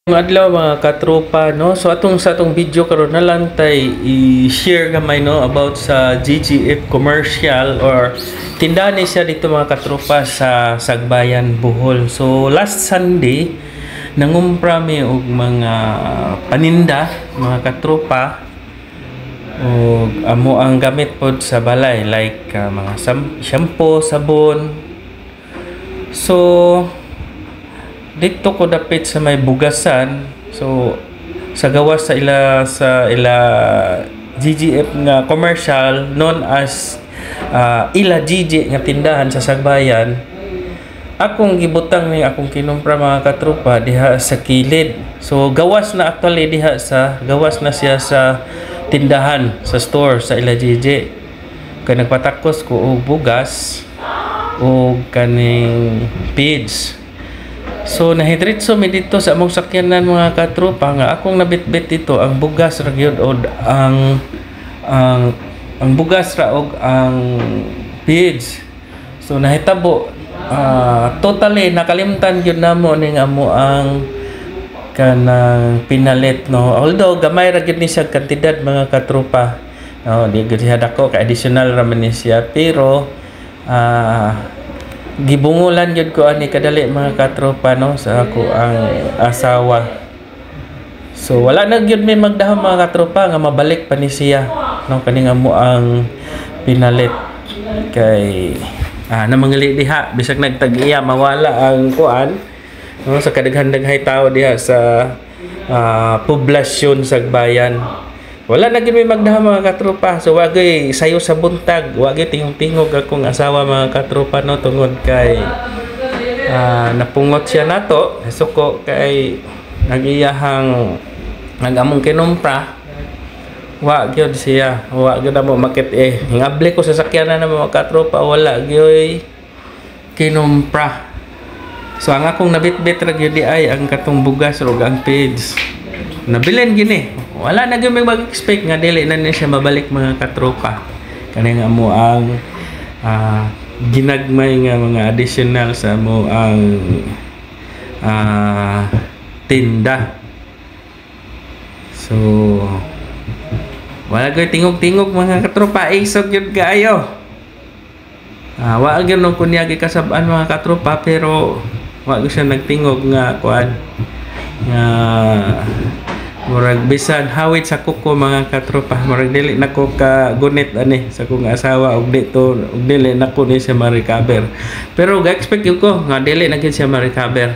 Adlaw mga katropa no, so sa atong video karon na lang tay i-share gamay no about sa GGF commercial or tindahan ni siya dito mga katropa sa Sagbayan, Bohol. So last Sunday nangumpra mi og mga paninda mga katropa og amo ang gamit pod sa balay like mga shampoo, sabon. So dito ko dapit sa may bugasan, so sa gawas sa ila GGF nga commercial known as ila GG nga tindahan sa Sagbayan. Akong gibutang ni akong kinumpra mga katropa diha sa kilid. So gawas na actually diha sa gawas na siya sa tindahan sa store sa ila GG. Kaya nagpatakos ko og bugas o kaning page. So nahidritso mi dito sa among sakyanan mga katropa nga akong nabitbit dito ang bugas ra gyud od ang bugas ra og ang page. So nahitabo totally nakalimtan gyud namo ning amo ang kanang pinalit no, although gamay ra gyud ni siya kantidad mga katropa no, di gyud siya dako ka additional ra man ni siya pero gibungulan gyud ko ani kadali mga katropa no sa ako ang asawa. So wala na gyud may magdahom mga katropa nga mabalik pa ni siya no kaning amo ang pinalit kay na mangali diha bisag nagtag-iya mawala ang kuan no sa kadaghan-daghay tao diha sa poblasyon Sagbayan. Wala na gyud may magdahom mga katropa. So wagay sayo sa buntag, wagay tingog-tingog akong asawa mga katropa no tungod kay napungot siya nato, suko kay nagiyahang nagamong kinumpra. Wa gyud siya, wa gyud mo makit hingable ko sa sakyanan ng mga katropa wala gyud kinumpra. So ang akong nabitbit ra gyud ay ang katong bugas ug ang page. Nabilin gini. Wala na gyud mag-expect nga dili na ni siya mabalik mga katropa. Kani nga mo ang ginagmay nga mga additional sa mo ang tinda. So wala gyud tingog-tingog mga katropa, isog gyud kaayo. Wa gyud nung kunyagi kasab-an mga katropa pero wa gyud siya nagtingog nga kuan nga murag bisan hawit sa kuko mga katropa, murag dili nako ka gunit ani sa kong asawa og dili nako ni siya ma-recover. Pero ga-expect ko nga dili na gyud siya ma-recover.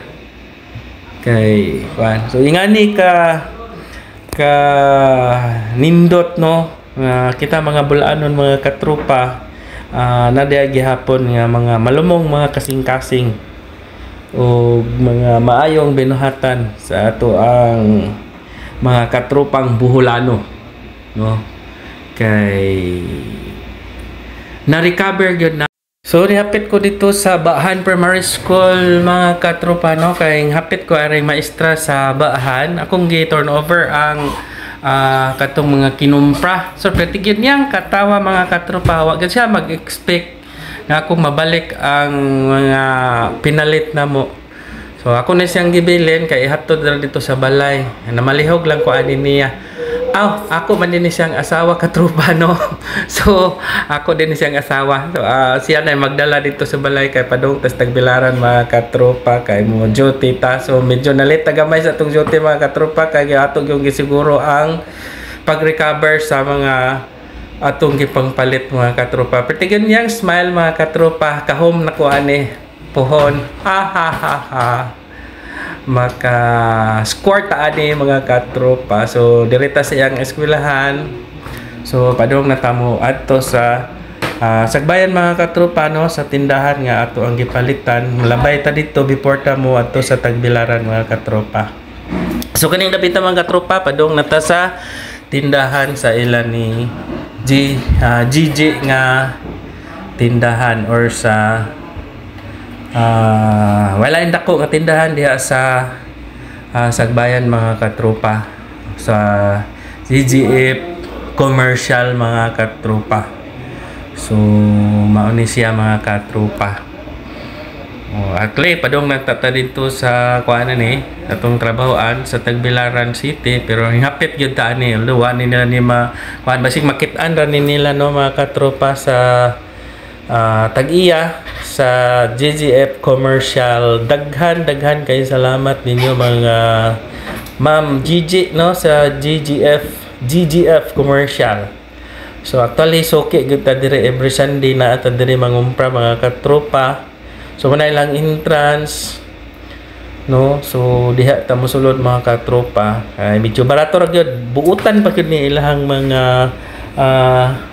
Kay kuan. So ingani ka nindot no nga kita mga bulanon mga katropa na diya gihapon nga mga malumong mga kasing-kasing o mga maayong binuhatan sa ato ang mga katropang Boholano no kay na-recover gyud na. So hapit ko dito sa Baahan Primary School mga katropa no kay hapit ko aray maestra sa Baahan akong gi-turn over ang katong mga kinumpra. So patigid niyang katawa mga katropa wa gyud siya mag-expect na akong mabalik ang mga pinalit na mo. So ako na siyang gibilin kay ihatod ra dito sa balay. Namalihog lang ko ani niya. Ako man din siyang asawa katropa no. So ako din siyang asawa. So siya na magdala dito sa balay kay padung tas tagbilaran mga katropa kay mo duty ta. So medyo nalit tagamay sa tong duty mga katropa kay atong yung gisiguro ang pag-recover sa mga atong gipangpalit mga katropa. Pertigan niyang smile mga katropa kahom na ko ani. Pohon maka score ta ani mga katropa. So direta sa iyang eskwelahan. So padung natamo adto sa Sagbayan mga katropa no sa tindahan nga ato ang gipalitan. Labay ta dito before ta mo adto sa Tagbilaran mga katropa. So kaning dapita mga katropa padung nata sa tindahan sa ila ni GG nga tindahan or sa wala indako nga tindahan diha sa Sagbayan mga katropa sa GGF commercial mga katropa. So mao ni siya mga katropa. Oh, actually, padong nagtata dito sa kuanan ni atong trabahoan sa Tagbilaran City pero hapit gyud ta ani luwa ni nila ni kuan basig makit-an ra ni nila no mga katropa sa Tag-iya sa GGF Commercial. Daghan kay salamat ninyo mga Ma'am Gigi no sa GGF Commercial. So actually soke gyud ta dire every Sunday na ta dire mangumpra mga katropa. So manay lang entrance no. So diha ta mosulod mga katropa. Ay medyo barato ra gyud. Buutan pa gyud ni ilang mga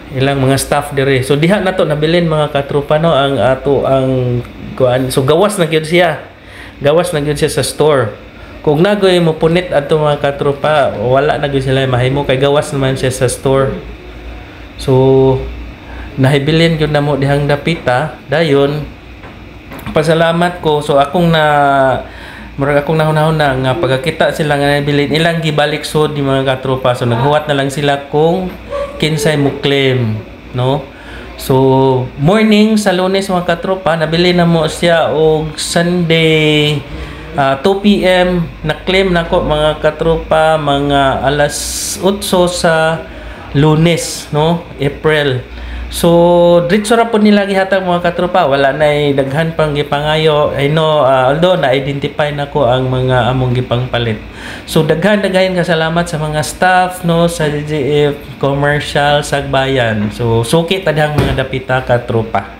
ilang mga staff dire. So diha na to nabilin mga katropa no ang ato ang kuan. So gawas na gyud siya. Gawas na gyud siya sa store. Kung nagoy mo punit ato mga katropa, wala na gyud sila mahimo kay gawas naman siya sa store. So nahibilin gyud na mo dihang dapita dayon. Pasalamat ko so akong murag akong nahunahon na nga pagkakita sila nga nabilin ilang gibalik sud di mga katropa. So naghuwat na lang sila kung kinsay mo claim no. So morning sa Lunes mga katropa nabili na mo siya og Sunday 2 PM na claim nako mga katropa mga alas 8 sa Lunes no April. So diretso ra pud nila gihatag mga katropa wala nay daghan pang gipangayo. I know although na identify nako ang mga among gipangpalit. So daghan kasalamat sa mga staff no sa GGF Commercial Sagbayan. So suki ta dihang mga dapita katropa.